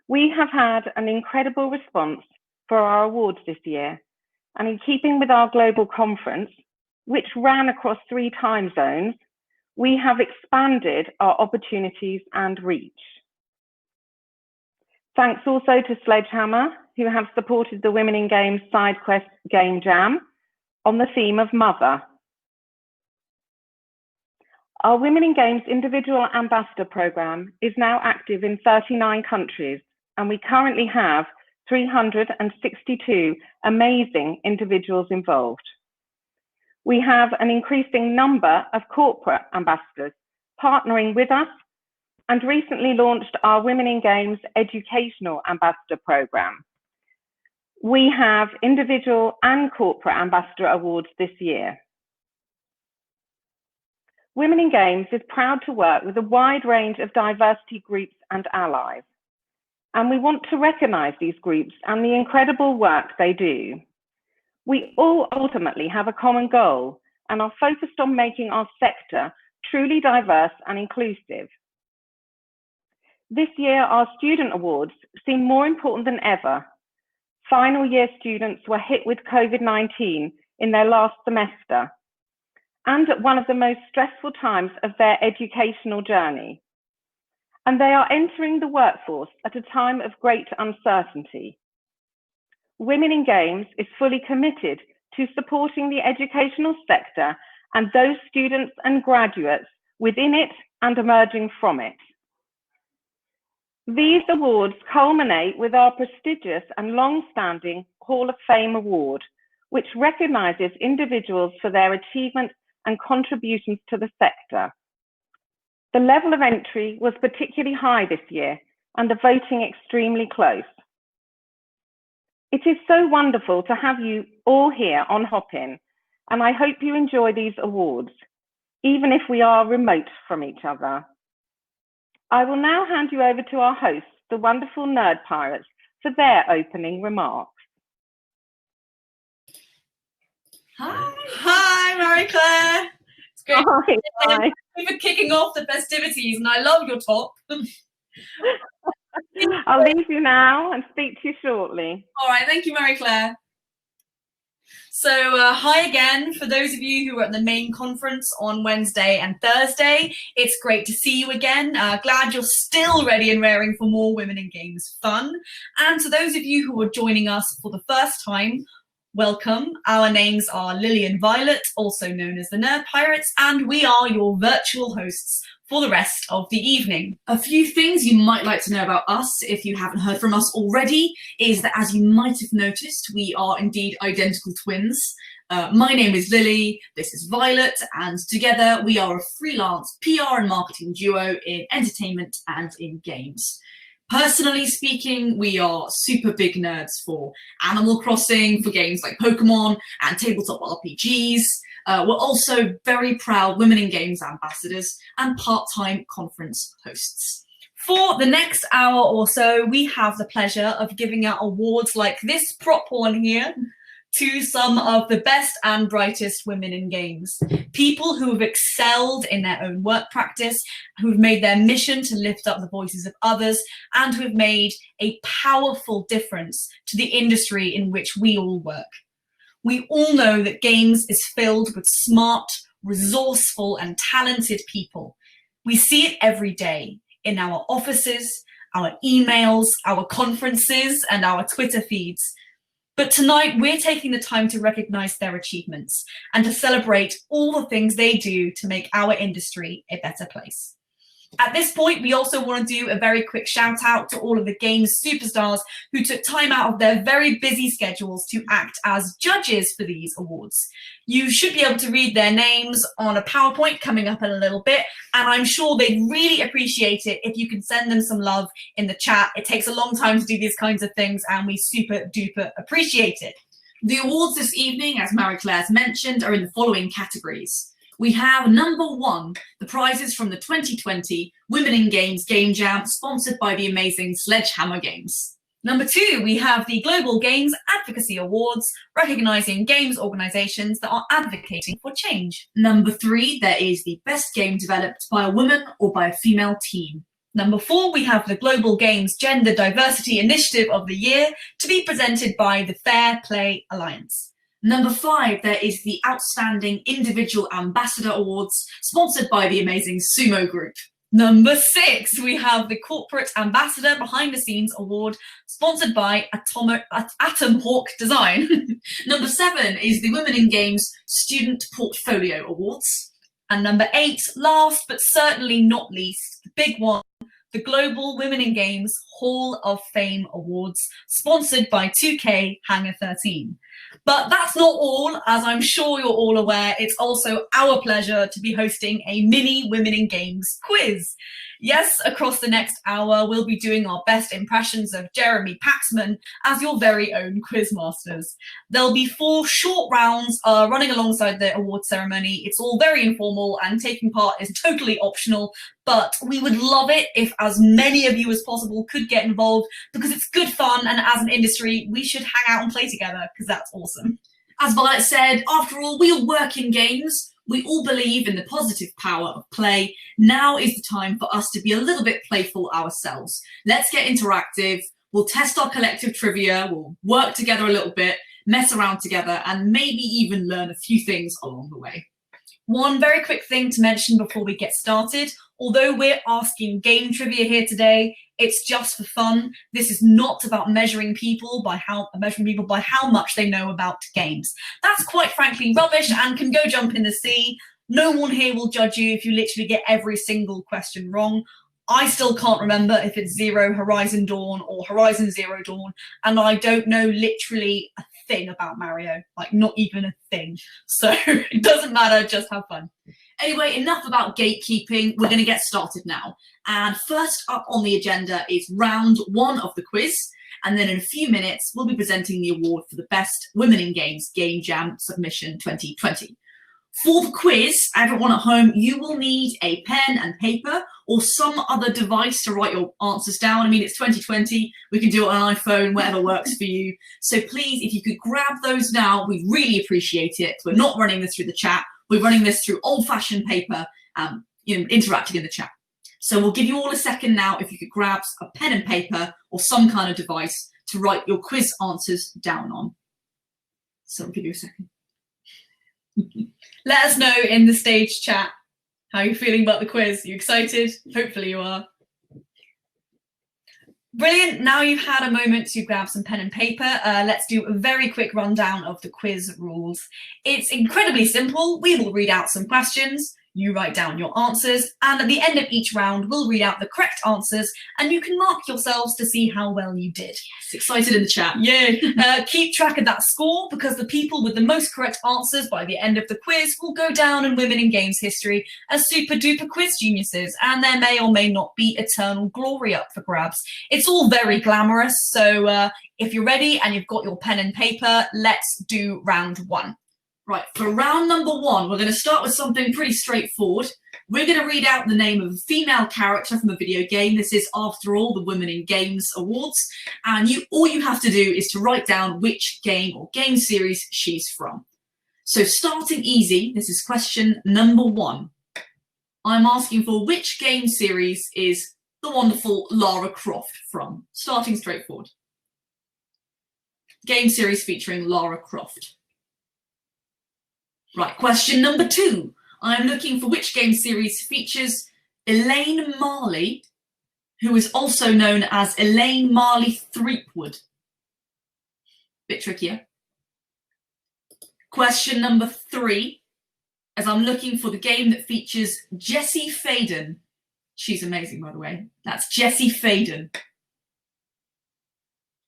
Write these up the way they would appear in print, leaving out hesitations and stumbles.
We have had an incredible response for our awards this year, and in keeping with our global conference, which ran across 3 time zones, we have expanded our opportunities and reach. Thanks also to Sledgehammer, who have supported the Women in Games Side Quest Game Jam on the theme of Mother. Our Women in Games Individual Ambassador Programme is now active in 39 countries, and we currently have 362 amazing individuals involved. We have an increasing number of corporate ambassadors partnering with us and recently launched our Women in Games Educational Ambassador Programme. We have individual and corporate ambassador awards this year. Women in Games is proud to work with a wide range of diversity groups and allies, and we want to recognise these groups and the incredible work they do. We all ultimately have a common goal and are focused on making our sector truly diverse and inclusive. This year, our student awards seem more important than ever. Final year students were hit with COVID-19 in their last semester and at one of the most stressful times of their educational journey. And they are entering the workforce at a time of great uncertainty. Women in Games is fully committed to supporting the educational sector and those students and graduates within it and emerging from it. These awards culminate with our prestigious and long-standing Hall of Fame award, which recognises individuals for their achievement and contributions to the sector. The level of entry was particularly high this year and the voting extremely close. It is so wonderful to have you all here on Hopin, and I hope you enjoy these awards, even if we are remote from each other. I will now hand you over to our hosts, the wonderful Nerd Pirates, for their opening remarks. Hi, Marie-Claire. It's great. Hi. Thank you for kicking off the festivities, and I love your top. I'll leave you now and speak to you shortly. All right, thank you, Marie-Claire. So hi again, for those of you who were at the main conference on Wednesday and Thursday. It's great to see you again. Glad you're still ready and raring for more Women in Games fun. And to those of you who are joining us for the first time, welcome. Our names are Lily and Violet, also known as the Nerd Pirates, and we are your virtual hosts for the rest of the evening. A few things you might like to know about us, if you haven't heard from us already, is that, as you might have noticed, we are indeed identical twins. My name is Lily, this is Violet, and together we are a freelance PR and marketing duo in entertainment and in games. Personally speaking, we are super big nerds for Animal Crossing, for games like Pokemon and tabletop RPGs. We're also very proud Women in Games ambassadors and part-time conference hosts. For the next hour or so, we have the pleasure of giving out awards like this prop one here to some of the best and brightest women in games. People who have excelled in their own work practice, who have made their mission to lift up the voices of others, and who have made a powerful difference to the industry in which we all work. We all know that games is filled with smart, resourceful, and talented people. We see it every day in our offices, our emails, our conferences, and our Twitter feeds. But tonight, we're taking the time to recognise their achievements and to celebrate all the things they do to make our industry a better place. At this point, we also want to do a very quick shout out to all of the games superstars who took time out of their very busy schedules to act as judges for these awards. You should be able to read their names on a PowerPoint coming up in a little bit, and I'm sure they'd really appreciate it if you can send them some love in the chat. It takes a long time to do these kinds of things, and we super duper appreciate it. The awards this evening, as Marie-Claire's mentioned, are in the following categories. We have number 1, the prizes from the 2020 Women in Games Game Jam, sponsored by the amazing Sledgehammer Games. Number 2, we have the Global Games Advocacy Awards, recognising games organisations that are advocating for change. Number 3, there is the best game developed by a woman or by a female team. Number 4, we have the Global Games Gender Diversity Initiative of the Year to be presented by the Fair Play Alliance. Number 5, there is the Outstanding Individual Ambassador Awards, sponsored by the amazing Sumo Group. Number 6, we have the Corporate Ambassador Behind the Scenes Award, sponsored by Atom Hawk Design. Number 7 is the Women in Games Student Portfolio Awards. And number 8, last but certainly not least, the big one, the Global Women in Games Hall of Fame Awards, sponsored by 2K Hangar 13. But that's not all. As I'm sure you're all aware, it's also our pleasure to be hosting a mini Women in Games quiz. Yes, across the next hour, we'll be doing our best impressions of Jeremy Paxman as your very own quizmasters. There'll be 4 short rounds running alongside the award ceremony. It's all very informal and taking part is totally optional, but we would love it if as many of you as possible could get involved because it's good fun, and as an industry, we should hang out and play together because that's awesome. As Violet said, after all, we all work in games. We all believe in the positive power of play. Now is the time for us to be a little bit playful ourselves. Let's get interactive. We'll test our collective trivia. We'll work together a little bit, mess around together, and maybe even learn a few things along the way. One very quick thing to mention before we get started. Although we're asking game trivia here today, it's just for fun. This is not about measuring people by how much they know about games. That's quite frankly rubbish and can go jump in the sea. No one here will judge you if you literally get every single question wrong. I still can't remember if it's Zero Horizon Dawn or Horizon Zero Dawn, and I don't know literally a thing about Mario, like not even a thing. So it doesn't matter, just have fun. Anyway, enough about gatekeeping. We're going to get started now. And first up on the agenda is round 1 of the quiz. And then in a few minutes, we'll be presenting the award for the Best Women in Games Game Jam Submission 2020. For the quiz, everyone at home, you will need a pen and paper or some other device to write your answers down. I mean, it's 2020. We can do it on an iPhone, whatever works for you. So please, if you could grab those now, we'd really appreciate it. We're not running this through the chat. We're running this through old-fashioned paper, interacting in the chat. So we'll give you all a second now if you could grab a pen and paper or some kind of device to write your quiz answers down on. So I'll give you a second. Let us know in the stage chat how you're feeling about the quiz. You excited? Hopefully you are. Brilliant. Now you've had a moment to grab some pen and paper. Let's do a very quick rundown of the quiz rules. It's incredibly simple. We will read out some questions. You write down your answers, and at the end of each round, we'll read out the correct answers, and you can mark yourselves to see how well you did. Yes, excited in the chat. Yeah. Keep track of that score, because the people with the most correct answers by the end of the quiz will go down in Women in Games history as super duper quiz geniuses, and there may or may not be eternal glory up for grabs. It's all very glamorous, so if you're ready and you've got your pen and paper, let's do round 1. Right, for round number 1, we're going to start with something pretty straightforward. We're going to read out the name of a female character from a video game. This is, after all, the Women in Games Awards. And all you have to do is to write down which game or game series she's from. So starting easy, this is question number 1. I'm asking for which game series is the wonderful Lara Croft from? Starting straightforward. Game series featuring Lara Croft. Right, question number 2. I'm looking for which game series features Elaine Marley, who is also known as Elaine Marley Threepwood. Bit trickier. Question number 3, as I'm looking for the game that features Jessie Faden. She's amazing, by the way. That's Jessie Faden.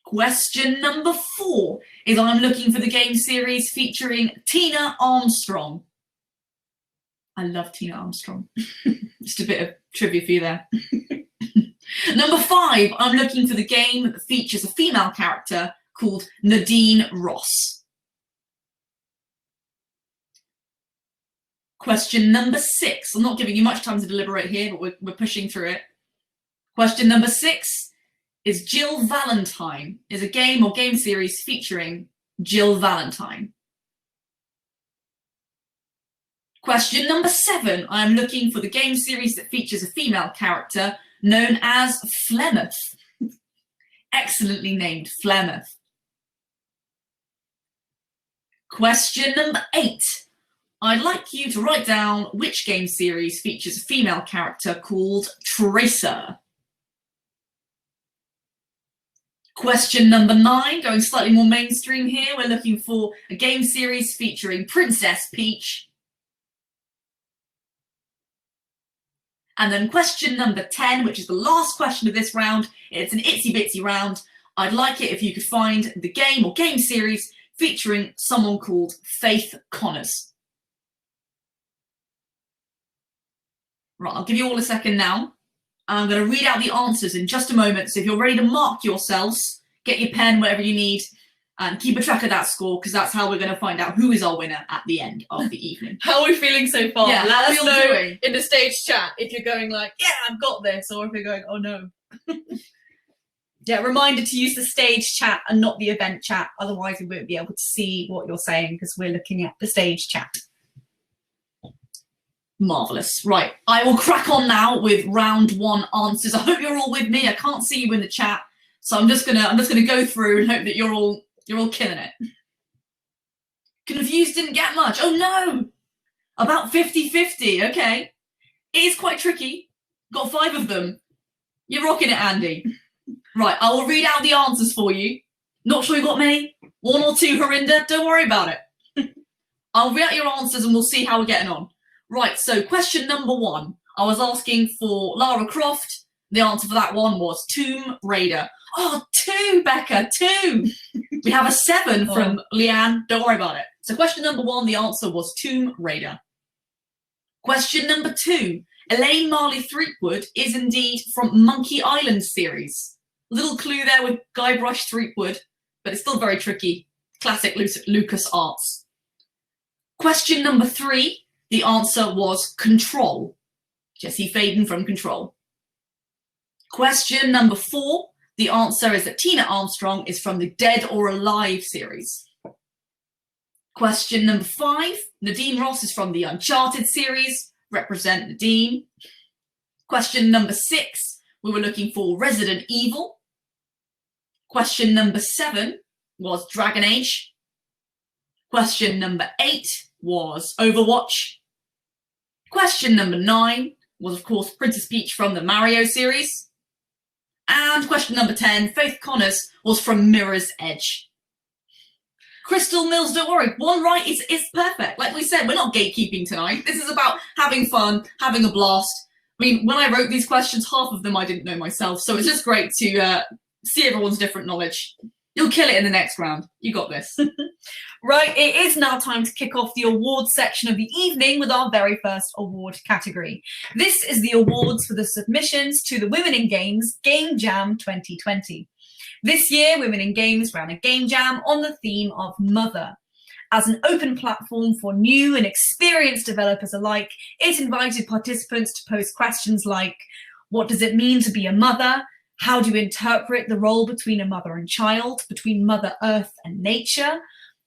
Question number 4 is I'm looking for the game series featuring Tina Armstrong. I love Tina Armstrong. Just a bit of trivia for you there. Number 5, I'm looking for the game that features a female character called Nadine Ross. Question number 6. I'm not giving you much time to deliberate here, but we're pushing through it. Question number 6 is Jill Valentine, is a game or game series featuring Jill Valentine. Question number 7, I'm looking for the game series that features a female character known as Flemeth. Excellently named, Flemeth. Question number 8. I'd like you to write down which game series features a female character called Tracer. Question number 9, going slightly more mainstream here, we're looking for a game series featuring Princess Peach. And then question number 10, which is the last question of this round, it's an itsy bitsy round. I'd like it if you could find the game or game series featuring someone called Faith Connors. Right, I'll give you all a second now. I'm going to read out the answers in just a moment. So if you're ready to mark yourselves, get your pen, whatever you need, and keep a track of that score, because that's how we're going to find out who is our winner at the end of the evening. How are we feeling so far? Yeah, Let us know doing? in the stage chat if you're going like, yeah, I've got this, or if you're going, oh no. Yeah, reminder to use the stage chat and not the event chat. Otherwise, we won't be able to see what you're saying because we're looking at the stage chat. Marvellous. Right, I will crack on now with round 1 answers. I hope you're all with me. I can't see you in the chat, so I'm just gonna go through and hope that you're all killing it. Confused didn't get much. Oh no! About 50-50, okay. It is quite tricky. Got 5 of them. You're rocking it, Andy. Right, I will read out the answers for you. Not sure you got many? 1 or 2, Harinder? Don't worry about it. I'll read out your answers and we'll see how we're getting on. Right, so question number 1. I was asking for Lara Croft. The answer for that one was Tomb Raider. Oh, 2, Becca, 2. We have a 7 from Leanne. Don't worry about it. So question number 1, the answer was Tomb Raider. Question number 2. Elaine Marley Threepwood is indeed from Monkey Island series. Little clue there with Guybrush Threepwood, but it's still very tricky. Classic Lucas Arts. Question number 3. The answer was Control. Jesse Faden from Control. Question number 4. The answer is that Tina Armstrong is from the Dead or Alive series. Question number 5. Nadine Ross is from the Uncharted series. Represent Nadine. Question number 6. We were looking for Resident Evil. Question number 7 was Dragon Age. Question number 8 was Overwatch. Question number 9 was, of course, Princess Peach from the Mario series. And question number 10, Faith Connors, was from Mirror's Edge. Crystal Mills, don't worry, 1 right is perfect. Like we said, we're not gatekeeping tonight. This is about having fun, having a blast. I mean, when I wrote these questions, half of them I didn't know myself. So it's just great to see everyone's different knowledge. You'll kill it in the next round. You got this. Right, it is now time to kick off the awards section of the evening with our very first award category. This is the awards for the submissions to the Women in Games Game Jam 2020. This year, Women in Games ran a game jam on the theme of mother. As an open platform for new and experienced developers alike, it invited participants to pose questions like, what does it mean to be a mother? How do you interpret the role between a mother and child, between Mother Earth and nature?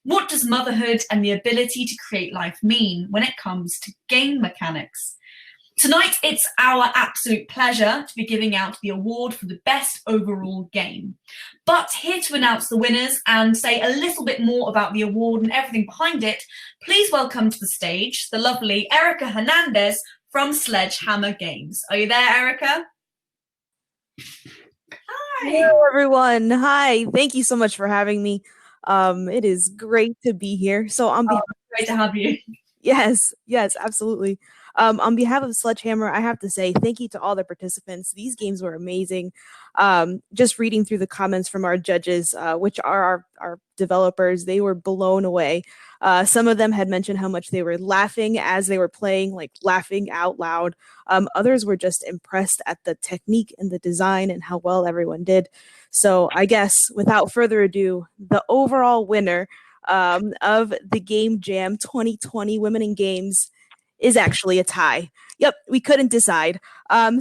What does motherhood and the ability to create life mean when it comes to game mechanics? Tonight, it's our absolute pleasure to be giving out the award for the best overall game. But here to announce the winners and say a little bit more about the award and everything behind it, please welcome to the stage the lovely Erica Hernandez from Sledgehammer Games. Are you there, Erica? Hi. Hello, everyone. Hi. Thank you so much for having me. It is great to be here. So on behalf Great to have you. Yes, absolutely. On behalf of Sledgehammer, I have to say thank you to all the participants. These games were amazing. Just reading through the comments from our judges, which are our developers, they were blown away. Some of them had mentioned how much they were laughing as they were playing, like laughing out loud. Others were just impressed at the technique and the design and how well everyone did. So I guess without further ado, the overall winner of the Game Jam 2020 Women in Games is actually a tie. Yep, we couldn't decide.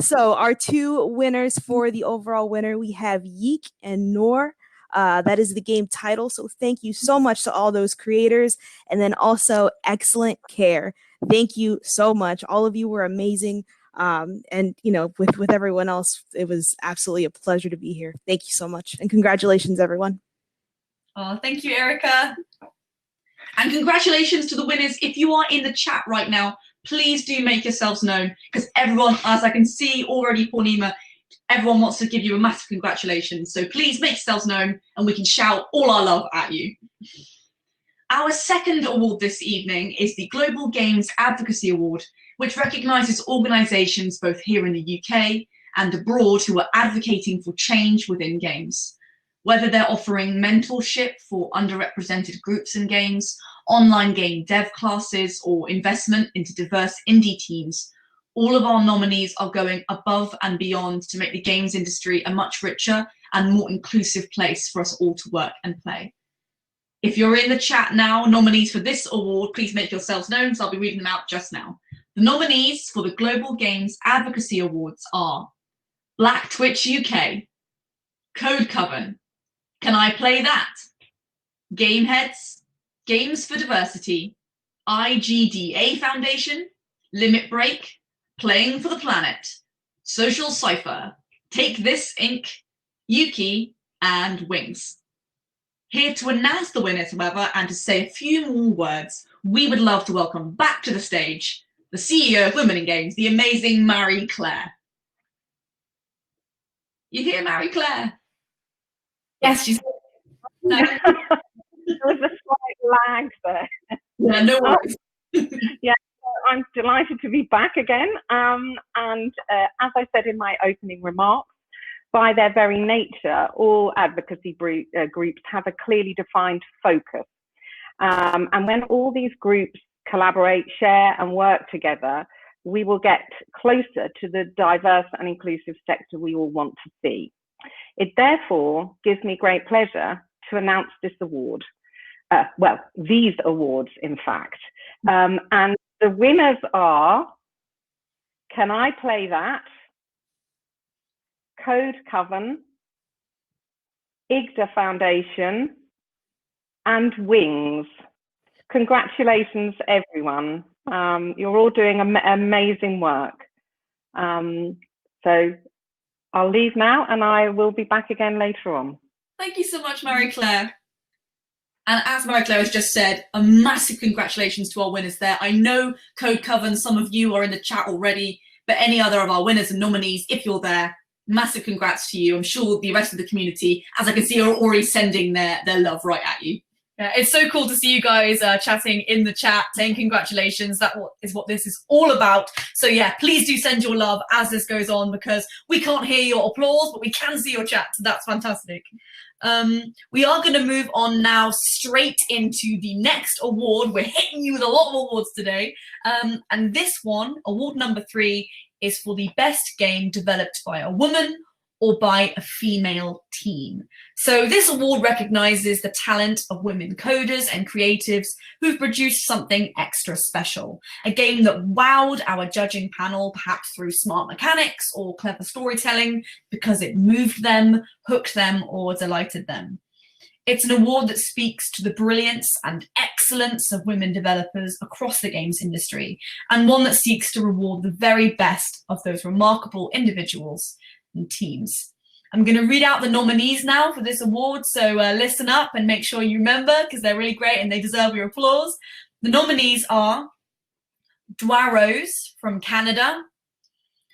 So our 2 winners for the overall winner, we have Yeek and Noor. That is the game title. So thank you so much to all those creators. And then also Excellent Care. Thank you so much. All of you were amazing. And with everyone else, it was absolutely a pleasure to be here. Thank you so much, and congratulations, everyone. Oh, thank you, Erica. And congratulations to the winners. If you are in the chat right now, please do make yourselves known, because everyone, as I can see already, Purnima, everyone wants to give you a massive congratulations. So please make yourselves known and we can shout all our love at you. Our second award this evening is the Global Games Advocacy Award, which recognises organisations both here in the UK and abroad who are advocating for change within games. Whether they're offering mentorship for underrepresented groups in games, online game dev classes, or investment into diverse indie teams, all of our nominees are going above and beyond to make the games industry a much richer and more inclusive place for us all to work and play. If you're in the chat now, nominees for this award, please make yourselves known, so I'll be reading them out just now. The nominees for the Global Games Advocacy Awards are Black Twitch UK, Code Coven, Can I Play That?, Gameheads, Games for Diversity, IGDA Foundation, Limit Break, Playing for the Planet, Social Cipher, Take This Inc., Yuki, and Wings. Here to announce the winners, however, and to say a few more words, we would love to welcome back to the stage the CEO of Women in Games, the amazing Marie-Claire. You hear Marie-Claire? Yes, she's... There was a slight lag there. Yeah, no worries. Yeah, I'm delighted to be back again. And as I said in my opening remarks, by their very nature, all advocacy groups have a clearly defined focus. And when all these groups collaborate, share, and work together, we will get closer to the diverse and inclusive sector we all want to see. It therefore gives me great pleasure to announce this award. Well, these awards, in fact. And the winners are Can I Play That?, Code Coven, IGDA Foundation, and Wings. Congratulations, everyone. You're all doing amazing work. So I'll leave now and I will be back again later on. Thank you so much, Marie-Claire. And as Marie-Claire has just said, a massive congratulations to our winners there. I know Code Coven, some of you are in the chat already, but any other of our winners and nominees, if you're there, massive congrats to you. I'm sure the rest of the community, as I can see, are already sending their love right at you. Yeah, it's so cool to see you guys chatting in the chat, saying congratulations. That is what this is all about. So yeah, please do send your love as this goes on, because we can't hear your applause, but we can see your chat. So that's fantastic. We are going to move on now straight into the next award. We're hitting you with a lot of awards today. And this one, award number 3, is for the best game developed by a woman or by a female team. So this award recognises the talent of women coders and creatives who've produced something extra special. A game that wowed our judging panel, perhaps through smart mechanics or clever storytelling, because it moved them, hooked them, or delighted them. It's an award that speaks to the brilliance and excellence of women developers across the games industry, and one that seeks to reward the very best of those remarkable individuals and teams. I'm going to read out the nominees now for this award, so listen up and make sure you remember, because they're really great and they deserve your applause. The nominees are Dwarose from Canada,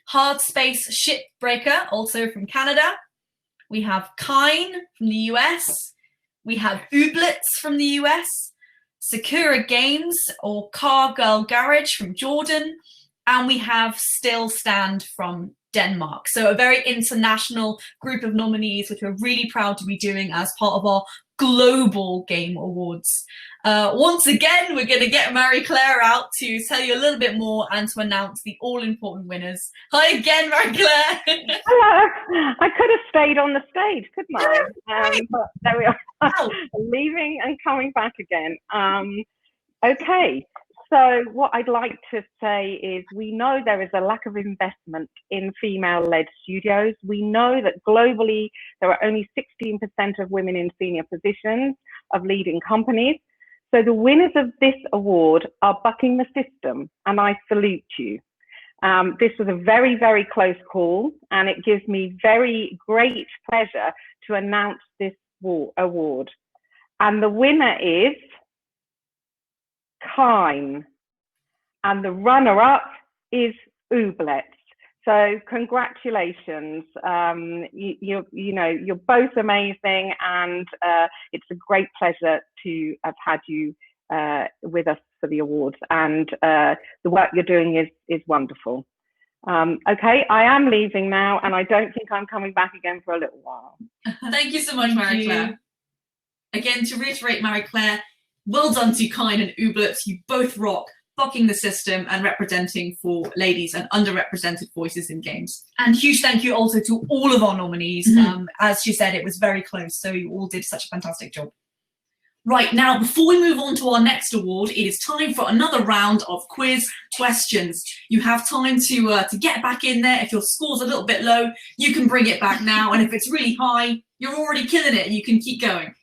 Hard Space Shipbreaker, also from Canada. We have Kine from the US. We have Ooblets from the US, Sakura Games or Car Girl Garage from Jordan, and we have Still Stand from Denmark. So a very international group of nominees, which we're really proud to be doing as part of our Global Game Awards. Once again, we're going to get Marie-Claire out to tell you a little bit more and to announce the all-important winners. Hi again, Marie-Claire. Hello. I could have stayed on the stage, couldn't I? But there we are. Wow. Leaving and coming back again. Okay. So what I'd like to say is we know there is a lack of investment in female-led studios. We know that globally there are only 16% of women in senior positions of leading companies. So the winners of this award are bucking the system, and I salute you. This was a very, very close call, and it gives me very great pleasure to announce this award. And the winner is Kine, and the runner-up is Ooblet. So congratulations. You know, you're both amazing, and it's a great pleasure to have had you with us for the awards, and the work you're doing is wonderful. Okay, I am leaving now, and I don't think I'm coming back again for a little while. Thank you so much, Marie-Claire. Again, to reiterate, Marie-Claire, well done to Kine and Ooblet. You both rock, bucking the system and representing for ladies and underrepresented voices in games. And huge thank you also to all of our nominees. As she said, it was very close, so you all did such a fantastic job. Right, now, before we move on to our next award, it is time for another round of quiz questions. You have time to get back in there. If your score's a little bit low, you can bring it back now. And if it's really high, you're already killing it and you can keep going.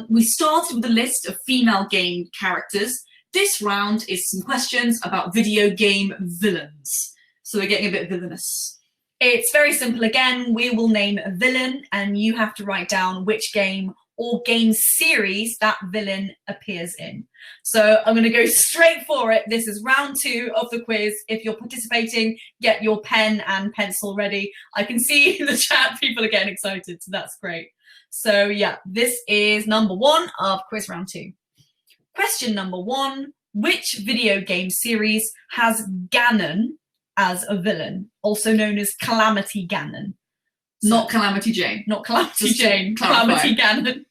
We started with a list of female game characters. This round is some questions about video game villains. So we're getting a bit villainous. It's very simple again. We will name a villain and you have to write down which game or game series that villain appears in. So I'm going to go straight for it. This is round 2 of the quiz. If you're participating, get your pen and pencil ready. I can see in the chat people are getting excited, so that's great. So yeah, this is number 1 of quiz round 2. Question number 1, which video game series has Ganon as a villain, also known as Calamity Ganon? Not Calamity Jane. Not Calamity Jane, Calamity Ganon.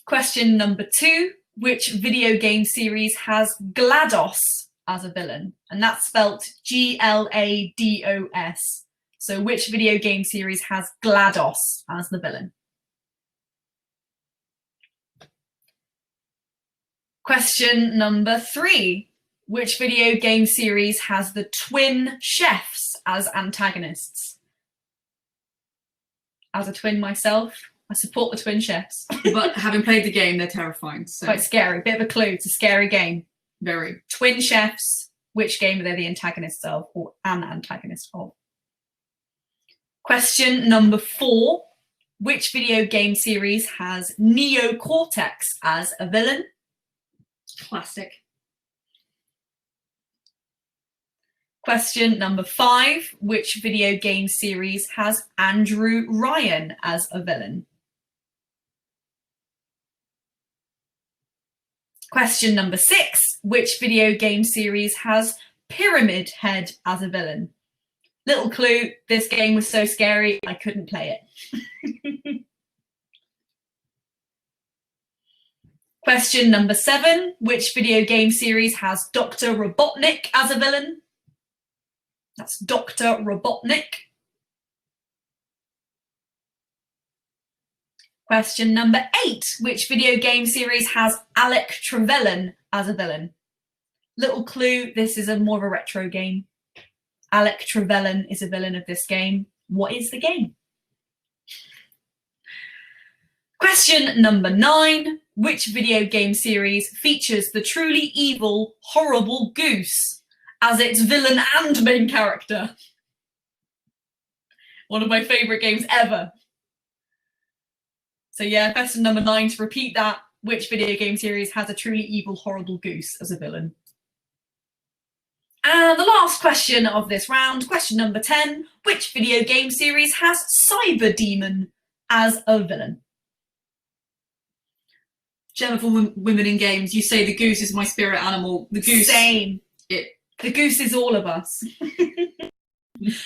Question number 2, which video game series has GLaDOS as a villain? And that's spelt GLaDOS. So which video game series has GLaDOS as the villain? Question number 3. Which video game series has the twin chefs as antagonists? As a twin myself, I support the twin chefs. But having played the game, they're terrifying. So. Quite scary. Bit of a clue. It's a scary game. Very. Twin chefs. Which game are they the antagonists of, or an antagonist of? Question number 4. Which video game series has Neo Cortex as a villain? Classic. Question number 5, which video game series has Andrew Ryan as a villain? Question number 6, which video game series has Pyramid Head as a villain? Little clue, this game was so scary, I couldn't play it. Question number 7, which video game series has Dr. Robotnik as a villain? That's Dr. Robotnik. Question number 8. Which video game series has Alec Trevelyan as a villain? Little clue, this is more of a retro game. Alec Trevelyan is a villain of this game. What is the game? Question number 9. Which video game series features the truly evil, horrible goose as its villain and main character? One of my favourite games ever. So yeah, question number 9, to repeat that, which video game series has a truly evil, horrible goose as a villain? And the last question of this round, question number 10, which video game series has Cyber Demon as a villain? Gemma for Women in Games, you say the goose is my spirit animal. The goose. Same. The goose is all of us.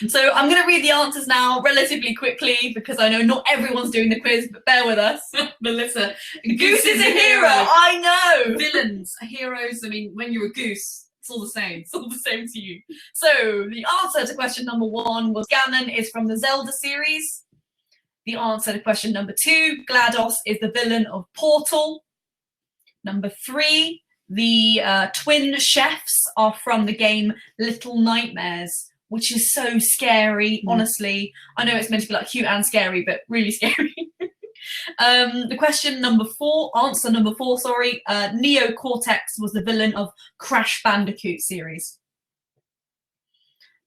So I'm going to read the answers now relatively quickly because I know not everyone's doing the quiz, but bear with us. Melissa, Goose is a hero. I know. Villains are heroes. I mean, when you're a goose, it's all the same. It's all the same to you. So the answer to question number 1 was Ganon is from the Zelda series. The answer to question number 2, GLaDOS is the villain of Portal. Number 3, the twin chefs are from the game Little Nightmares, which is so scary, honestly. I know it's meant to be like cute and scary, but really scary. The question number 4, answer number 4, sorry. Neo Cortex was the villain of Crash Bandicoot series.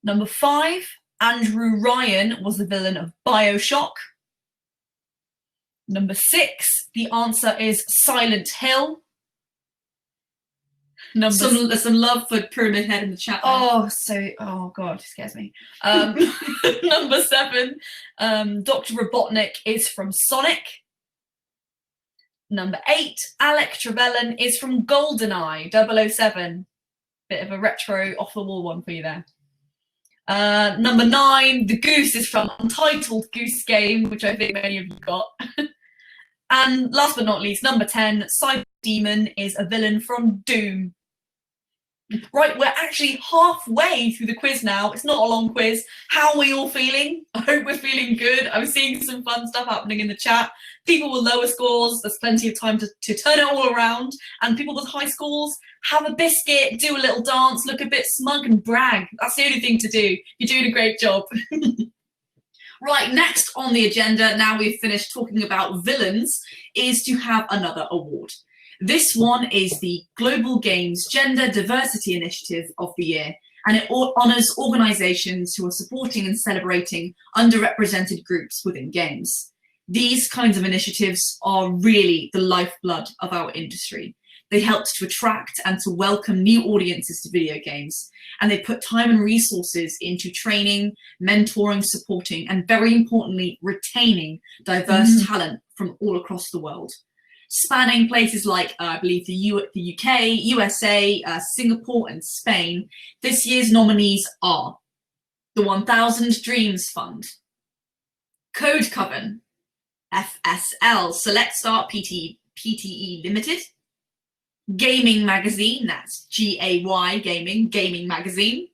Number 5, Andrew Ryan was the villain of BioShock. Number 6, the answer is Silent Hill. There's some love for Pyramid Head in the chat. Oh God, it scares me. Number 7, Dr. Robotnik is from Sonic. Number 8, Alec Trevelyan is from GoldenEye 007. Bit of a retro off the wall one for you there. Number 9, the Goose is from Untitled Goose Game, which I think many of you got. And last but not least, number 10, Cyber Demon is a villain from Doom. Right, we're actually halfway through the quiz now. It's not a long quiz. How are we all feeling? I hope we're feeling good. I'm seeing some fun stuff happening in the chat. People with lower scores, there's plenty of time to turn it all around. And people with high scores, have a biscuit, do a little dance, look a bit smug and brag. That's the only thing to do. You're doing a great job. Right, next on the agenda, now we've finished talking about villains, is to have another award. This one is the Global Games Gender Diversity Initiative of the Year, and it honours organisations who are supporting and celebrating underrepresented groups within games. These kinds of initiatives are really the lifeblood of our industry. They helped to attract and to welcome new audiences to video games, and they put time and resources into training, mentoring, supporting, and very importantly, retaining diverse talent from all across the world. Spanning places like, I believe, the UK, USA, Singapore, and Spain, this year's nominees are the 1000 Dreams Fund, Code Coven, FSL, Select Start PTE Limited, Gaming Magazine, that's GAY Gaming Magazine,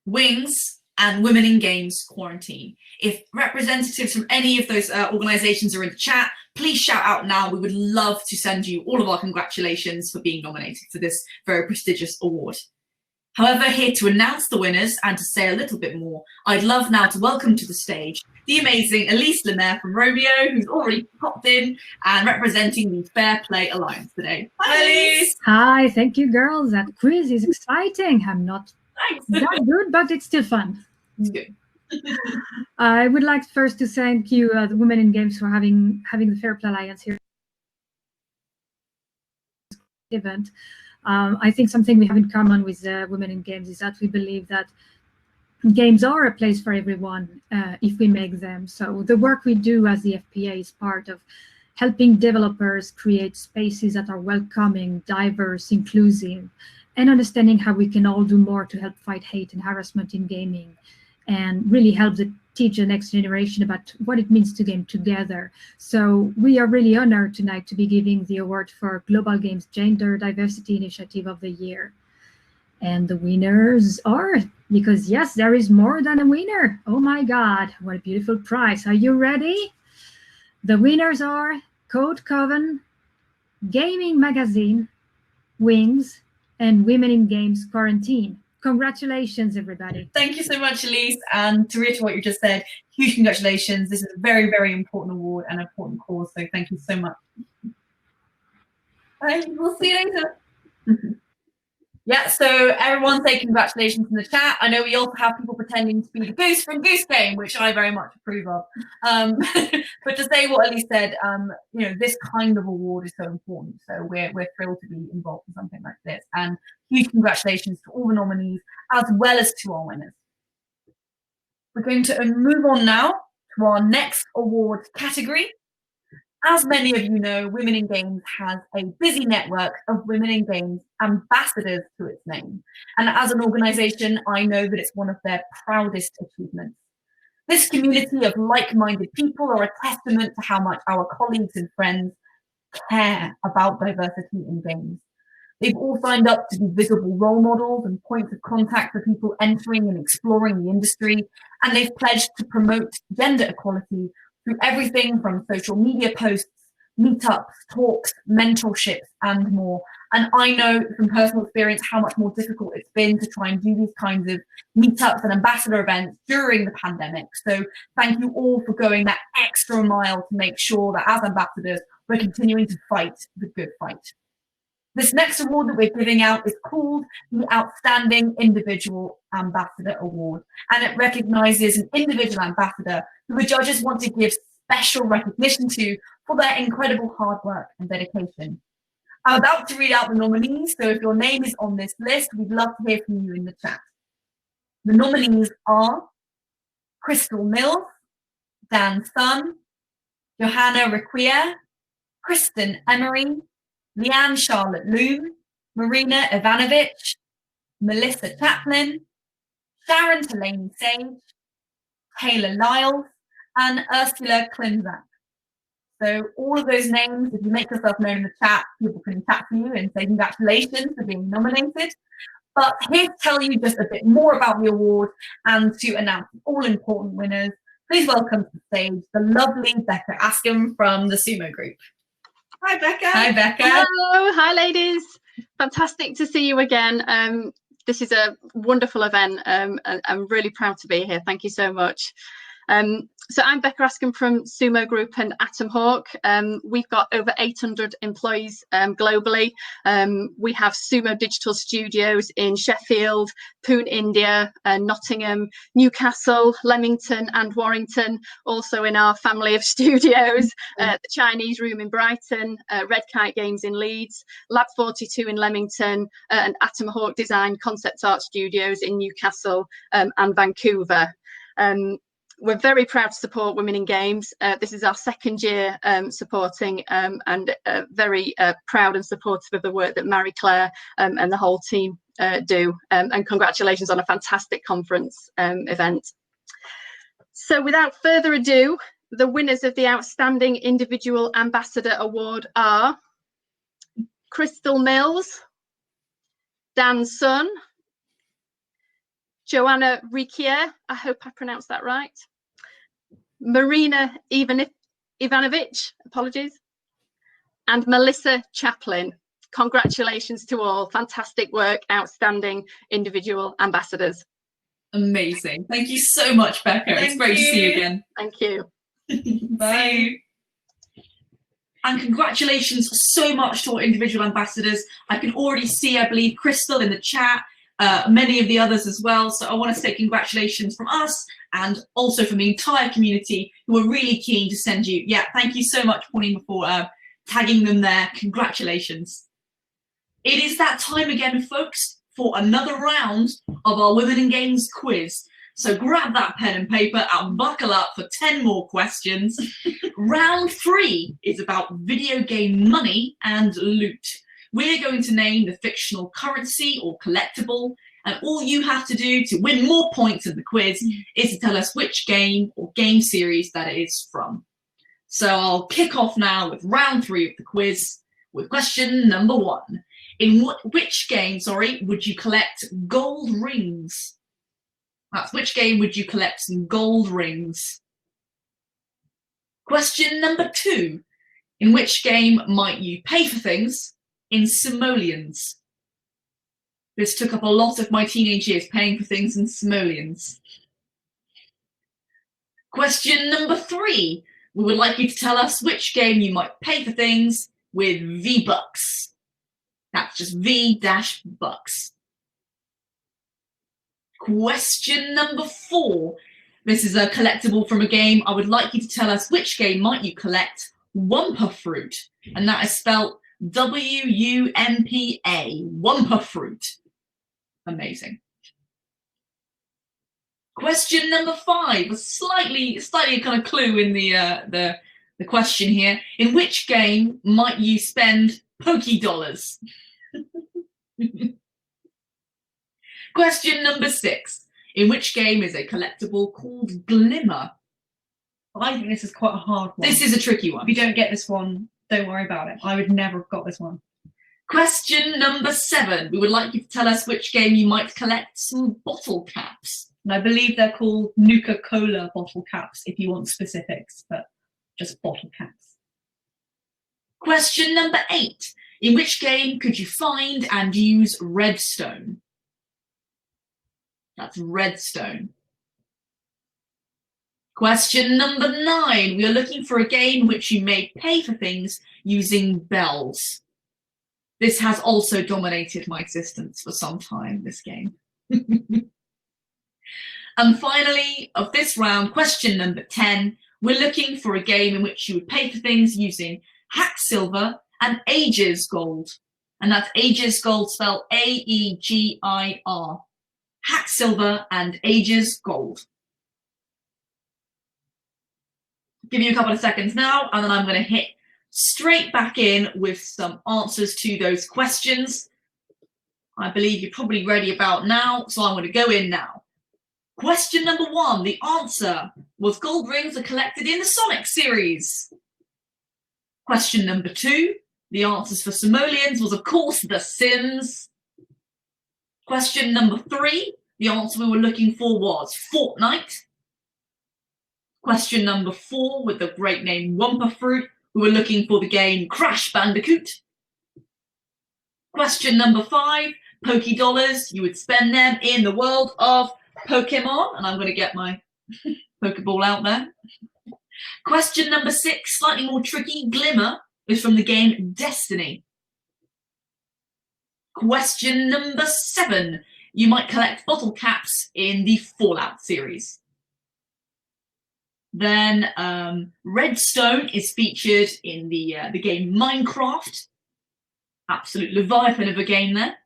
Wings, and Women in Games Quarantine. If representatives from any of those organisations are in the chat, please shout out now. We would love to send you all of our congratulations for being nominated for this very prestigious award. However, here to announce the winners and to say a little bit more, I'd love now to welcome to the stage the amazing Elise Lemaire from Romeo, who's already popped in and representing the Fair Play Alliance today. Hi, Elise. Hi, thank you, girls. That quiz is exciting. I'm not that good, but it's still fun. It's good. I would like first to thank you, the Women in Games, for having the Fair Play Alliance here event. I think something we have in common with Women in Games is that we believe that games are a place for everyone if we make them. So the work we do as the FPA is part of helping developers create spaces that are welcoming, diverse, inclusive, and understanding how we can all do more to help fight hate and harassment in gaming, and really help teach the next generation about what it means to game together. So we are really honored tonight to be giving the award for Global Games Gender Diversity Initiative of the Year. And the winners are, because yes, there is more than a winner. Oh my God, what a beautiful prize. Are you ready? The winners are Code Coven, Gaming Magazine, Wings, and Women in Games Quarantine. Congratulations, everybody. Thank you so much, Elise. And to reiterate what you just said, huge congratulations. This is a very, very important award and an important cause. So thank you so much. Bye. We'll see you later. Yeah, so everyone say congratulations in the chat. I know we also have people pretending to be the Goose from Goose Game, which I very much approve of. But to say what Elise said, you know, this kind of award is so important. So we're thrilled to be involved in something like this. And huge congratulations to all the nominees, as well as to our winners. We're going to move on now to our next award category. As many of you know, Women in Games has a busy network of Women in Games ambassadors to its name. And as an organisation, I know that it's one of their proudest achievements. This community of like-minded people are a testament to how much our colleagues and friends care about diversity in games. They've all signed up to be visible role models and points of contact for people entering and exploring the industry, and they've pledged to promote gender equality through everything from social media posts, meetups, talks, mentorships, and more. And I know from personal experience how much more difficult it's been to try and do these kinds of meetups and ambassador events during the pandemic. So thank you all for going that extra mile to make sure that as ambassadors, we're continuing to fight the good fight. This next award that we're giving out is called the Outstanding Individual Ambassador Award, and it recognises an individual ambassador who the judges want to give special recognition to for their incredible hard work and dedication. I'm about to read out the nominees, so if your name is on this list, we'd love to hear from you in the chat. The nominees are Crystal Mills, Dan Sun, Johanna Requier, Kristen Emery, Leanne Charlotte Loom, Marina Ivanovic, Melissa Chaplin, Sharon Delaney Sage, Taylor Lyles, and Ursula Klimzak. So all of those names, if you make yourself known in the chat, people can chat to you and say congratulations for being nominated. But here to tell you just a bit more about the award and to announce the all-important winners, please welcome to the stage the lovely Becca Askham from the Sumo Group. Hi, Becca. Hi, Becca. Hello. Hi, ladies. Fantastic to see you again. This is a wonderful event. I'm really proud to be here. Thank you so much. So I'm Becca Askham from Sumo Group and Atom Hawk. We've got over 800 employees globally. We have Sumo Digital Studios in Sheffield, Pune, India, Nottingham, Newcastle, Leamington and Warrington, also in our family of studios, the Chinese Room in Brighton, Red Kite Games in Leeds, Lab 42 in Leamington, and Atom Hawk Design Concept Art Studios in Newcastle and Vancouver. We're very proud to support Women in Games. This is our second year supporting and very proud and supportive of the work that Marie-Claire and the whole team do. And congratulations on a fantastic conference event. So without further ado, the winners of the Outstanding Individual Ambassador Award are Crystal Mills, Dan Sun, Joanna Riquier, I hope I pronounced that right, Marina Ivanovic, apologies, and Melissa Chaplin. Congratulations to all. Fantastic work, outstanding individual ambassadors. Amazing. Thank you so much, Becca. It's great to see you again. Thank you. Bye. And congratulations so much to our individual ambassadors. I can already see, I believe, Crystal in the chat, many of the others as well. So I want to say congratulations from us and also from the entire community who are really keen to send you. Yeah, thank you so much, Pauline, for tagging them there. Congratulations. It is that time again, folks, for another round of our Women in Games quiz. So grab that pen and paper and buckle up for 10 more questions. Round 3 is about video game money and loot. We're going to name the fictional currency or collectible, and all you have to do to win more points in the quiz is to tell us which game or game series that it is from. So I'll kick off now with round 3 of the quiz with question number 1. In which game, would you collect gold rings? That's which game would you collect some gold rings? Question number 2. In which game might you pay for things in simoleons? This took up a lot of my teenage years, paying for things in simoleons. Question number 3. We would like you to tell us which game you might pay for things with V-Bucks. That's just V-Bucks. Question number 4. This is a collectible from a game. I would like you to tell us which game might you collect Wumpa Fruit. And that is spelled W-U-M-P-A, Wumpa Fruit. Amazing. Question number 5, a slightly kind of clue in the question here. In which game might you spend Poké-Dollars? Question number 6. In which game is a collectible called Glimmer? I think this is quite a hard one. This is a tricky one. If you don't get this one, don't worry about it. I would never have got this one. Question number 7. We would like you to tell us which game you might collect some bottle caps. And I believe they're called Nuka-Cola bottle caps, if you want specifics, but just bottle caps. Question number 8. In which game could you find and use redstone? That's redstone. Question number 9. We are looking for a game which you may pay for things using bells. This has also dominated my existence for some time, this game. And finally, of this round, question number 10. We're looking for a game in which you would pay for things using hack silver and ages gold. And that's ages gold spelled A-E-G-I-R. Hack silver and ages gold. Give you a couple of seconds now, and then I'm going to hit straight back in with some answers to those questions. I believe you're probably ready about now, so I'm going to go in now. Question number 1, the answer was gold rings are collected in the Sonic series. Question number 2, the answers for simoleons was of course The Sims. Question number 3, the answer we were looking for was Fortnite. Question number 4, with the great name Wumpa Fruit, we were looking for the game Crash Bandicoot. Question number 5, Poké Dollars, you would spend them in the world of Pokemon, and I'm going to get my Pokeball out there. Question number 6, slightly more tricky, Glimmer, is from the game Destiny. Question number 7, you might collect bottle caps in the Fallout series. Then redstone is featured in the game Minecraft. Absolute leviathan of a game there.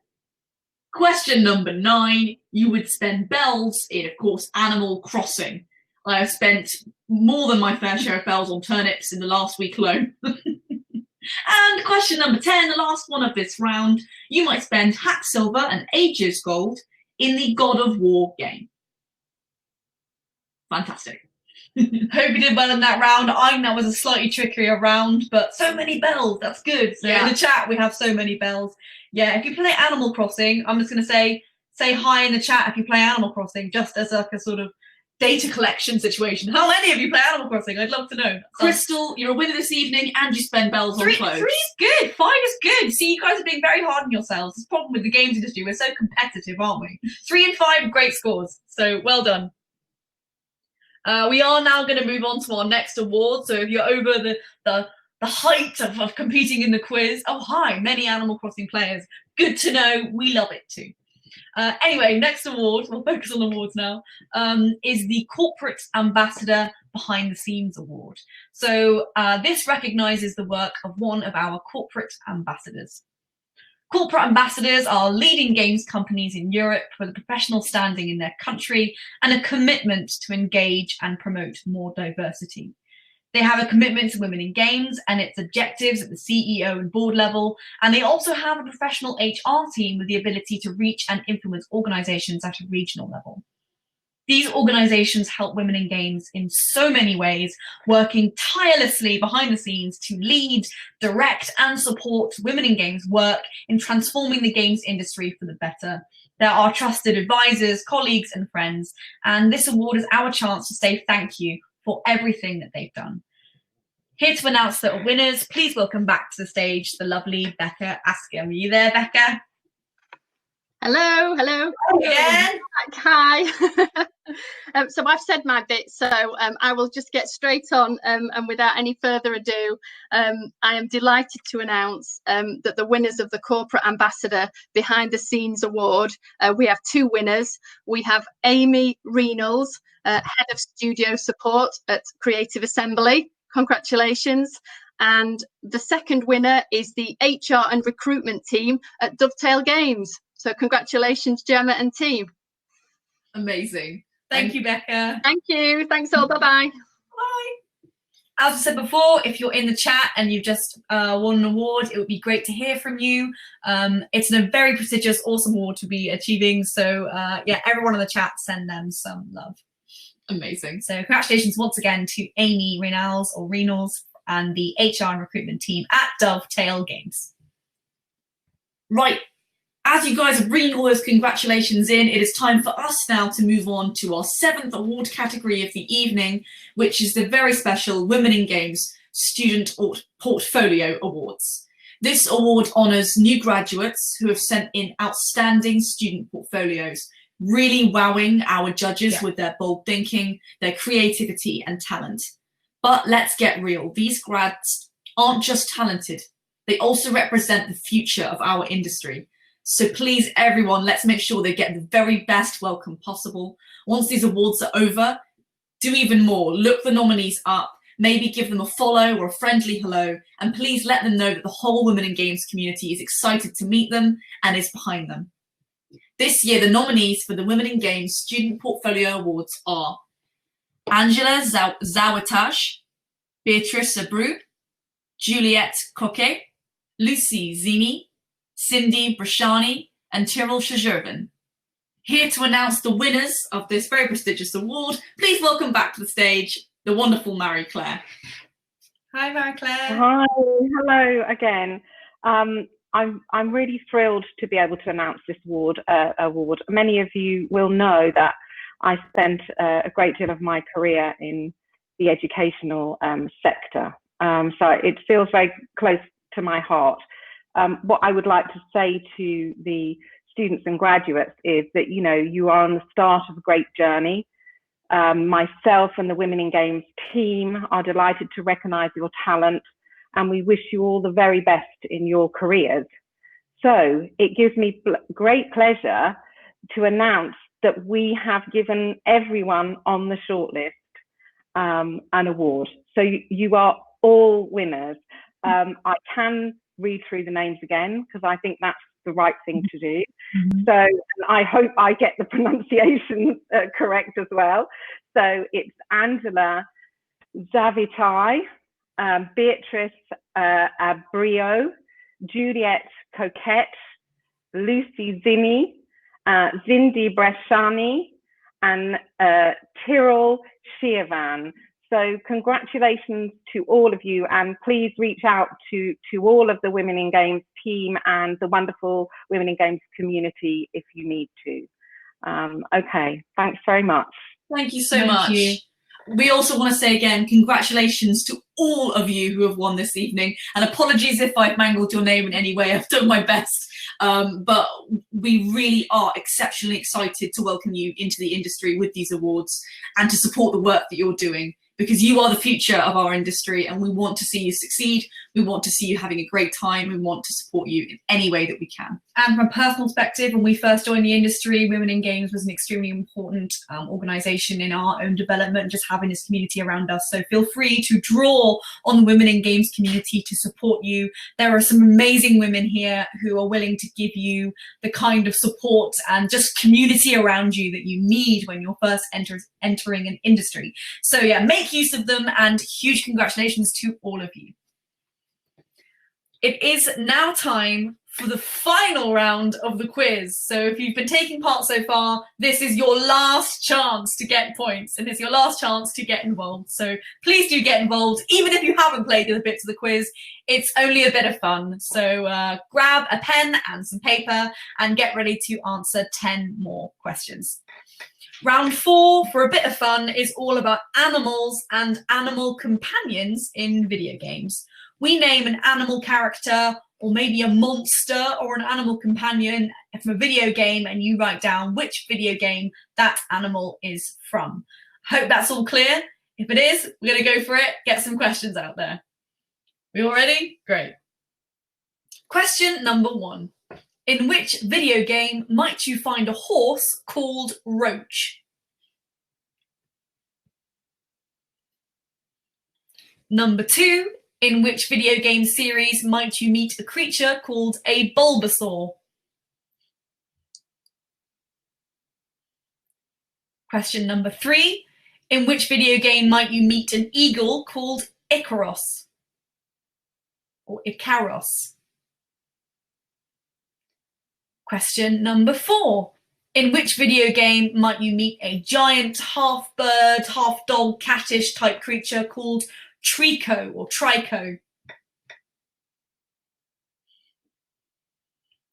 Question number 9, you would spend bells in, of course, Animal Crossing. I have spent more than my fair share of bells on turnips in the last week alone. And question number 10, the last one of this round, you might spend hack silver and ages gold in the God of War game. Fantastic. Hope you did well in that round. I think that was a slightly trickier round, but so many bells, that's good. So in the chat, we have so many bells. Yeah, if you play Animal Crossing, I'm just going to say hi in the chat if you play Animal Crossing, just as like a sort of data collection situation. How many of you play Animal Crossing? I'd love to know. Crystal, you're a winner this evening and you spend bells on clothes. 3 is good. 5 is good. See, you guys are being very hard on yourselves. It's a problem with the games industry. We're so competitive, aren't we? 3 and 5, great scores. So well done. We are now going to move on to our next award. So if you're over the height of competing in the quiz, oh hi, many Animal Crossing players. Good to know. We love it too. Anyway, next award, we'll focus on awards now, is the Corporate Ambassador Behind the Scenes Award. So this recognises the work of one of our corporate ambassadors. Corporate ambassadors are leading games companies in Europe with a professional standing in their country and a commitment to engage and promote more diversity. They have a commitment to women in games and its objectives at the CEO and board level, and they also have a professional HR team with the ability to reach and influence organisations at a regional level. These organisations help women in games in so many ways, working tirelessly behind the scenes to lead, direct and support women in games work in transforming the games industry for the better. They're our trusted advisors, colleagues and friends, and this award is our chance to say thank you for everything that they've done. Here to announce the winners, please welcome back to the stage the lovely Becca Askham. Are you there, Becca? Hello. Again. Hi. So I've said my bit, so I will just get straight on and without any further ado, I am delighted to announce that the winners of the Corporate Ambassador Behind the Scenes Award, we have 2 winners. We have Amy Reynolds, Head of Studio Support at Creative Assembly. Congratulations. And the second winner is the HR and Recruitment team at Dovetail Games. So congratulations, Gemma and team. Amazing. Thank you, Becca. Thank you. Thanks all. Bye-bye. Bye. As I said before, if you're in the chat and you've just won an award, it would be great to hear from you. It's a very prestigious, awesome award to be achieving. So yeah, everyone in the chat, send them some love. Amazing. So congratulations once again to Amy Reynolds and the HR and recruitment team at Dovetail Games. Right. As you guys are bringing all those congratulations in, it is time for us now to move on to our 7th award category of the evening, which is the very special Women in Games Student Portfolio Awards. This award honours new graduates who have sent in outstanding student portfolios, really wowing our judges with their bold thinking, their creativity and talent. But let's get real, these grads aren't just talented, they also represent the future of our industry. So please, everyone, let's make sure they get the very best welcome possible. Once these awards are over, do even more. Look the nominees up, maybe give them a follow or a friendly hello, and please let them know that the whole Women in Games community is excited to meet them and is behind them. This year, the nominees for the Women in Games Student Portfolio Awards are Angela Zawatash, Beatrice Abreu, Juliette Coquet, Lucy Zini, Cindy Brashani, and Tyrell Shajurban. Here to announce the winners of this very prestigious award, please welcome back to the stage the wonderful Marie-Claire. Hi, Marie-Claire. Hi, hello again. I'm really thrilled to be able to announce this award. Many of you will know that I spent a great deal of my career in the educational sector, so it feels very close to my heart. What I would like to say to the students and graduates is that, you know, you are on the start of a great journey. Myself and the Women in Games team are delighted to recognise your talent, and we wish you all the very best in your careers. So it gives me great pleasure to announce that we have given everyone on the shortlist an award. So you are all winners. I can read through the names again because I think that's the right thing to do. So I hope I get the pronunciation correct as well. So it's Angela Zavitai, Beatrice Abreu, Juliette Coquette, Lucy Zini, Cindy Brashani, and Tyrell Shajurban. So congratulations to all of you, and please reach out to all of the Women in Games team and the wonderful Women in Games community if you need to. Okay, thanks very much. Thank you so much. We also want to say again, congratulations to all of you who have won this evening, and apologies if I've mangled your name in any way. I've done my best, but we really are exceptionally excited to welcome you into the industry with these awards and to support the work that you're doing, because you are the future of our industry and we want to see you succeed. We want to see you having a great time. We want to support you in any way that we can. And from a personal perspective, when we first joined the industry, Women in Games was an extremely important organisation in our own development, just having this community around us. So feel free to draw on the Women in Games community to support you. There are some amazing women here who are willing to give you the kind of support and just community around you that you need when you're first entering an industry. So yeah, make use of them, and huge congratulations to all of you. It is now time for the final round of the quiz. So if you've been taking part so far, this is your last chance to get points, and it's your last chance to get involved. So please do get involved, even if you haven't played the bits of the quiz. It's only a bit of fun. So grab a pen and some paper and get ready to answer 10 more questions. Round 4, for a bit of fun, is all about animals and animal companions in video games. We name an animal character, or maybe a monster or an animal companion from a video game, and you write down which video game that animal is from. Hope that's all clear. If it is, we're going to go for it, get some questions out there. We all ready? Great. Question number 1. In which video game might you find a horse called Roach? Number 2. In which video game series might you meet a creature called a Bulbasaur? Question number 3. In which video game might you meet an eagle called Icaros? Or Icaros? Question number 4. In which video game might you meet a giant half bird, half dog, cattish type creature called Trico or Trico?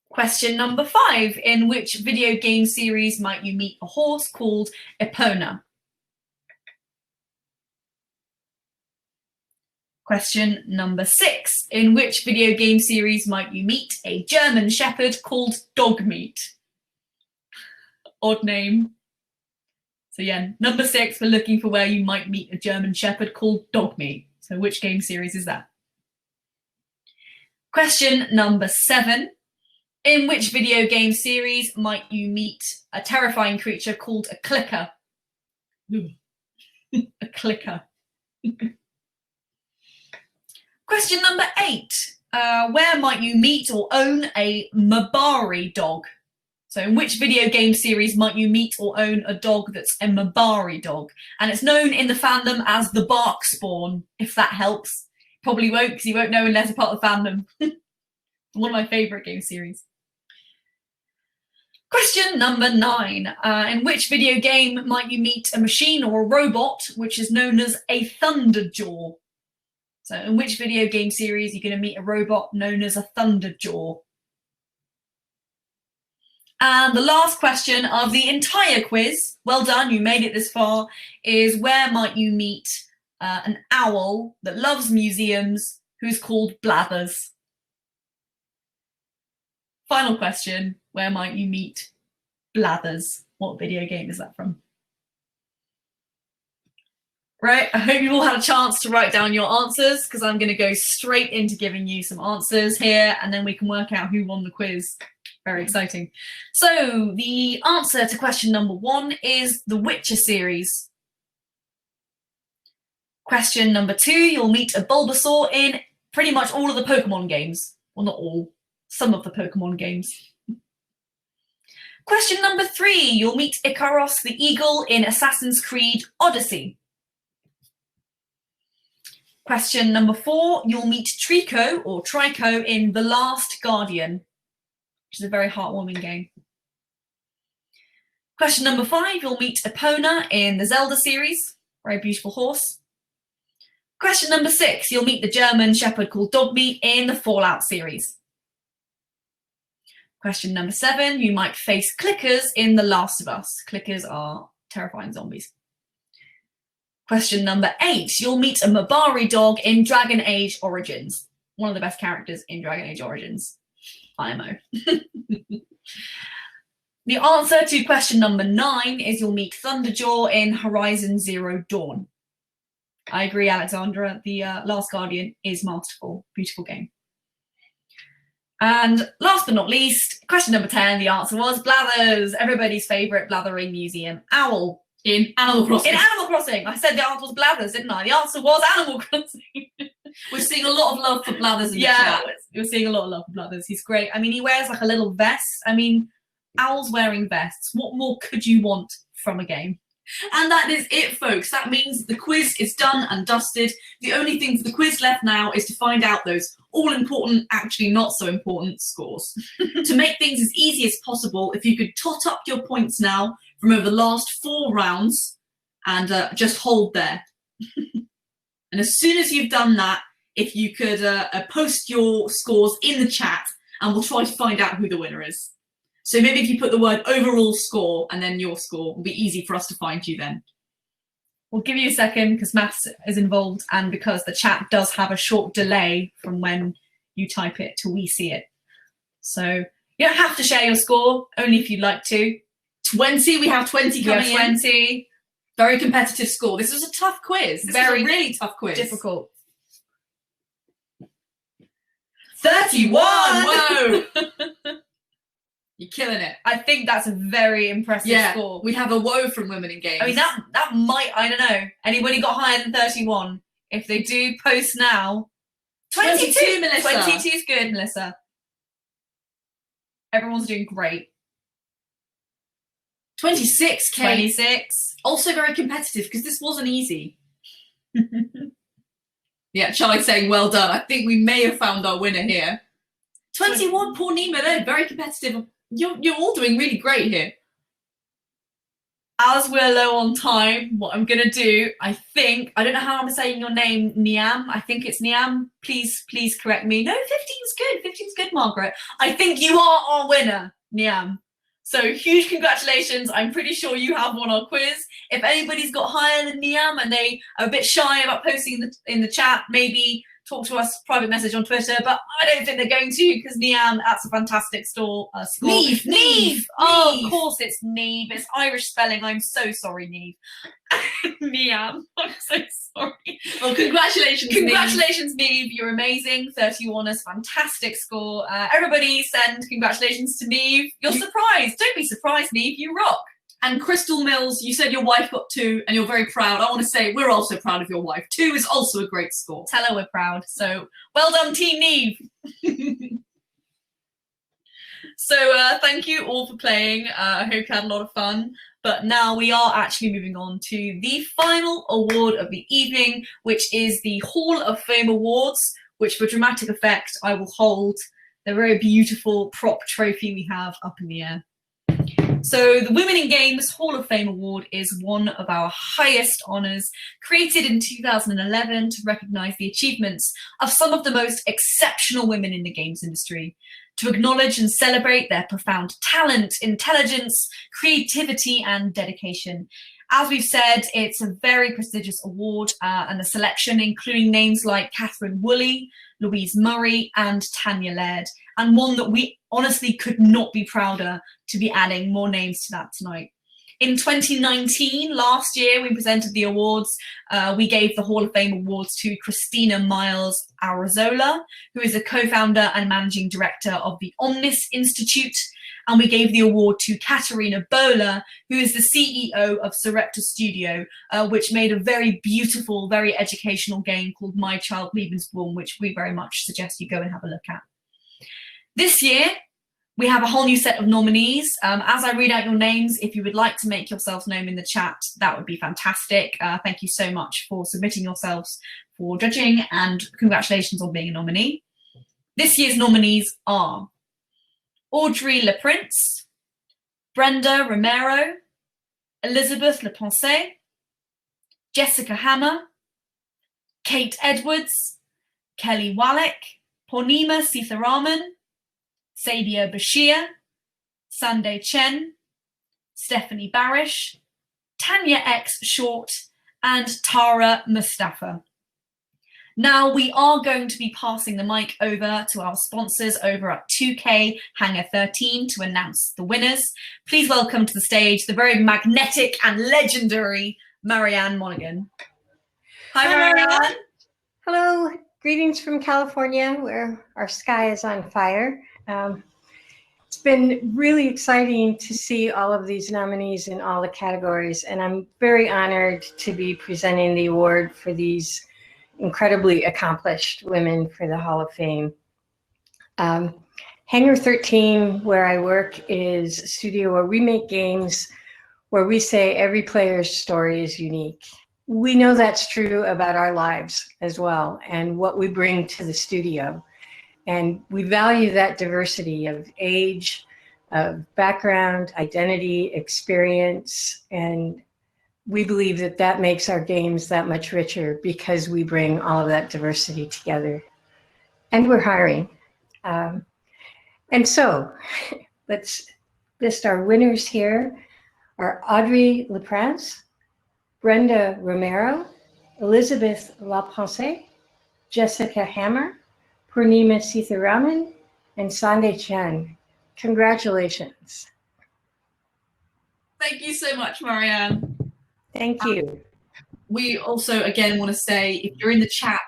Question number 5. In which video game series might you meet a horse called Epona? Question number 6. In which video game series might you meet a German Shepherd called Dogmeat? Odd name. So yeah, number 6, we're looking for where you might meet a German Shepherd called Dogmeat. So which game series is that? Question number 7. In which video game series might you meet a terrifying creature called a clicker? A clicker. Question number 8. Where might you meet or own a Mabari dog? So in which video game series might you meet or own a dog that's a Mabari dog? And it's known in the fandom as the Bark Spawn, if that helps. Probably won't, because you won't know unless you're part of the fandom. One of my favourite game series. Question number 9. In which video game might you meet a machine or a robot which is known as a Thunderjaw? So in which video game series are you going to meet a robot known as a Thunderjaw? And the last question of the entire quiz, well done, you made it this far, is where might you meet an owl that loves museums who's called Blathers? Final question, where might you meet Blathers? What video game is that from? Right, I hope you all had a chance to write down your answers, because I'm going to go straight into giving you some answers here, and then we can work out who won the quiz. Very exciting. So the answer to question number 1 is the Witcher series. Question number 2, you'll meet a Bulbasaur in pretty much all of the Pokemon games. Well, not all, some of the Pokemon games. Question number 3, you'll meet Icaros the Eagle in Assassin's Creed Odyssey. Question number 4, you'll meet Trico or Trico in The Last Guardian, which is a very heartwarming game. Question number 5, you'll meet Epona in the Zelda series, very beautiful horse. Question number 6, you'll meet the German Shepherd called Dogmeat in the Fallout series. Question number 7, you might face clickers in The Last of Us. Clickers are terrifying zombies. Question number 8, you'll meet a Mabari dog in Dragon Age Origins. One of the best characters in Dragon Age Origins. IMO. The answer to question number 9 is you'll meet Thunderjaw in Horizon Zero Dawn. I agree, Alexandra. The Last Guardian is masterful. Beautiful game. And last but not least, question number 10, the answer was Blathers, everybody's favourite blathering museum owl. In Animal Crossing. In Animal Crossing. I said the answer was Blathers, didn't I? The answer was Animal Crossing. We're seeing a lot of love for Blathers in the chat. You're seeing a lot of love for Blathers. He's great. I mean, he wears like a little vest. I mean, owls wearing vests. What more could you want from a game? And that is it, folks. That means the quiz is done and dusted. The only thing for the quiz left now is to find out those all-important, actually not so important scores. To make things as easy as possible, if you could tot up your points now from over the last 4 rounds and just hold there. And as soon as you've done that, if you could post your scores in the chat, and we'll try to find out who the winner is. So maybe if you put the word overall score and then your score, will be easy for us to find you then. We'll give you a second because maths is involved and because the chat does have a short delay from when you type it till we see it. So you don't have to share your score, only if you'd like to. 20, we have 20 coming in. 20. Very competitive score. This was a tough quiz. This was a really tough quiz. Difficult. 31! Whoa! You're killing it. I think that's a very impressive score. We have a woe from Women in Games. I mean, that might, I don't know. Anybody got higher than 31? If they do, post now. 22, Melissa. 22 is good, Melissa. Everyone's doing great. 26, Kate. 26. Also very competitive because this wasn't easy. Yeah, Charlie saying well done. I think we may have found our winner here. 21, poor Niamh, they're very competitive. You're all doing really great here. As we're low on time, what I'm going to do, I don't know how I'm saying your name, Niamh. I think it's Niamh. Please correct me. No, 15's good. 15's good, Margaret. I think you are our winner, Niamh. So huge congratulations. I'm pretty sure you have won our quiz. If anybody's got higher than Niamh and they are a bit shy about posting in the chat, maybe talk to us, private message on Twitter, but I don't think they're going to, because Niamh, that's a fantastic score. Niamh! Oh, of course it's Niamh. It's Irish spelling. I'm so sorry, Niamh. Niamh, I'm so sorry. Well, congratulations, Niamh. You're amazing. 31 is fantastic score. Everybody send congratulations to Niamh. You're surprised. Don't be surprised, Niamh. You rock. And Crystal Mills, you said your wife got 2 and you're very proud. I want to say we're also proud of your wife. 2 is also a great score. Tell her we're proud. So well done, Team Niamh. So thank you all for playing. I hope you had a lot of fun. But now we are actually moving on to the final award of the evening, which is the Hall of Fame Awards, which for dramatic effect, I will hold the very beautiful prop trophy we have up in the air. So the Women in Games Hall of Fame Award is one of our highest honours, created in 2011 to recognise the achievements of some of the most exceptional women in the games industry, to acknowledge and celebrate their profound talent, intelligence, creativity and dedication. As we've said, it's a very prestigious award, and the selection including names like Catherine Woolley, Louise Murray and Tanya Laird, and one that we honestly could not be prouder to be adding more names to that tonight. In 2019, last year, we presented the awards. We gave the Hall of Fame awards to Christina Miles Arazola, who is a co-founder and managing director of the Omnis Institute. And we gave the award to Katerina Bola, who is the CEO of Sarepta Studio, which made a very beautiful, very educational game called My Child Lebensborn, which we very much suggest you go and have a look at. This year, we have a whole new set of nominees. As I read out your names, if you would like to make yourselves known in the chat, that would be fantastic. Thank you so much for submitting yourselves for judging, and congratulations on being a nominee. This year's nominees are Audrey LaPrince, Brenda Romero, Elizabeth Leponce, Jessica Hammer, Kate Edwards, Kelly Wallach, Purnima Sitharaman, Sadia Bashir, Sanday Chen, Stephanie Barish, Tanya X Short, and Tara Mustafa. Now we are going to be passing the mic over to our sponsors over at 2K Hangar 13 to announce the winners. Please welcome to the stage the very magnetic and legendary Marianne Monaghan. Hi, Marianne. Hello, greetings from California, where our sky is on fire. It's been really exciting to see all of these nominees in all the categories, and I'm very honored to be presenting the award for these incredibly accomplished women for the Hall of Fame. Hangar 13, where I work, is a studio where we make games where we say every player's story is unique. We know that's true about our lives as well, and what we bring to the studio. And we value that diversity of age, of background, identity, experience, and we believe that that makes our games that much richer because we bring all of that diversity together. And we're hiring. And so let's list our winners here are Audrey LaPrince, Brenda Romero, Elizabeth Laponce, Jessica Hammer, Purnima Sitharaman, and Sanday Chen. Congratulations. Thank you so much, Marianne. Thank you. We also, again, want to say, if you're in the chat,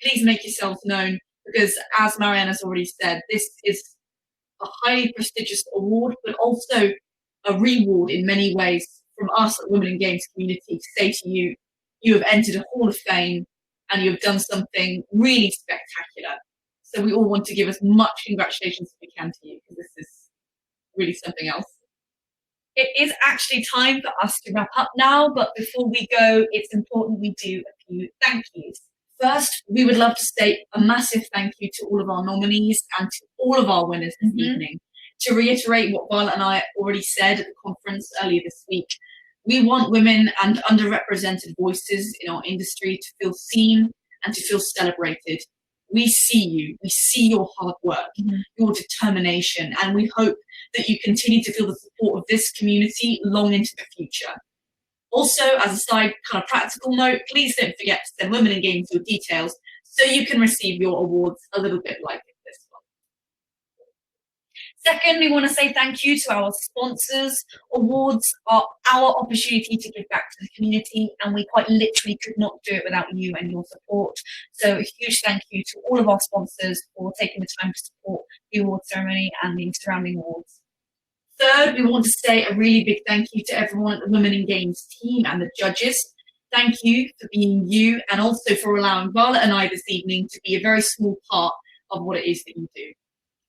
please make yourselves known, because as Marianne has already said, this is a highly prestigious award, but also a reward in many ways from us at Women in Games community to say to you, you have entered a Hall of Fame and you have done something really spectacular. So we all want to give as much congratulations as we can to you, because this is really something else. It is actually time for us to wrap up now, but before we go, it's important we do a few thank yous. First, we would love to say a massive thank you to all of our nominees and to all of our winners this evening. To reiterate what Violet and I already said at the conference earlier this week, we want women and underrepresented voices in our industry to feel seen and to feel celebrated. We see you, we see your hard work, your determination, and we hope that you continue to feel the support of this community long into the future. Also, as a side kind of practical note, please don't forget to send Women in Games your details so you can receive your awards a little bit like this one. Second, we want to say thank you to our sponsors. Awards are our opportunity to give back to the community, and we quite literally could not do it without you and your support. So a huge thank you to all of our sponsors for taking the time to support the award ceremony and the surrounding awards. Third, we want to say a really big thank you to everyone at the Women in Games team and the judges. Thank you for being you, and also for allowing Violet and I this evening to be a very small part of what it is that you do.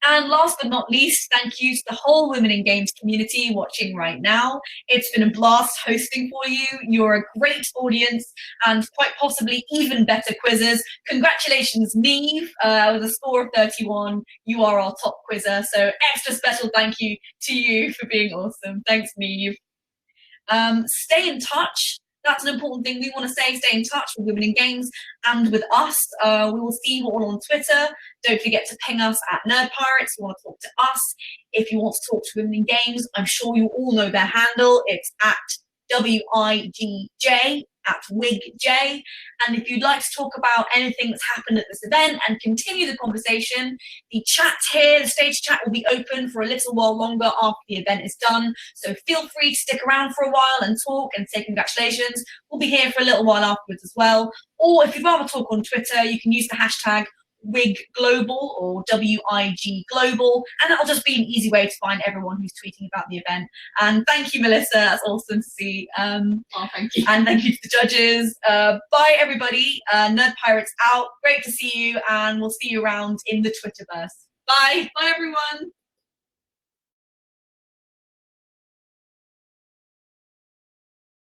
And last but not least, thank you to the whole Women in Games community watching right now. It's been a blast hosting for you. You're a great audience and quite possibly even better quizzers. Congratulations, Niamh, with a score of 31. You are our top quizzer. So extra special thank you to you for being awesome. Thanks, Niamh. Stay in touch. That's an important thing we want to say. Stay in touch with Women in Games and with us. We will see you all on Twitter. Don't forget to ping us at Nerd Pirates if you want to talk to us. If you want to talk to Women in Games, I'm sure you all know their handle. It's at WIGJ, at WIGJ. And if you'd like to talk about anything that's happened at this event and continue the conversation, the chat here, the stage chat, will be open for a little while longer after the event is done. So feel free to stick around for a while and talk and say congratulations. We'll be here for a little while afterwards as well. Or if you'd rather talk on Twitter, you can use the hashtag WIG Global or WIG Global, and that'll just be an easy way to find everyone who's tweeting about the event. And thank you, Melissa. That's awesome to see. Oh, thank you. And thank you to the judges. Bye, everybody. Nerd Pirates out. Great to see you, and we'll see you around in the Twitterverse. Bye. Bye, everyone.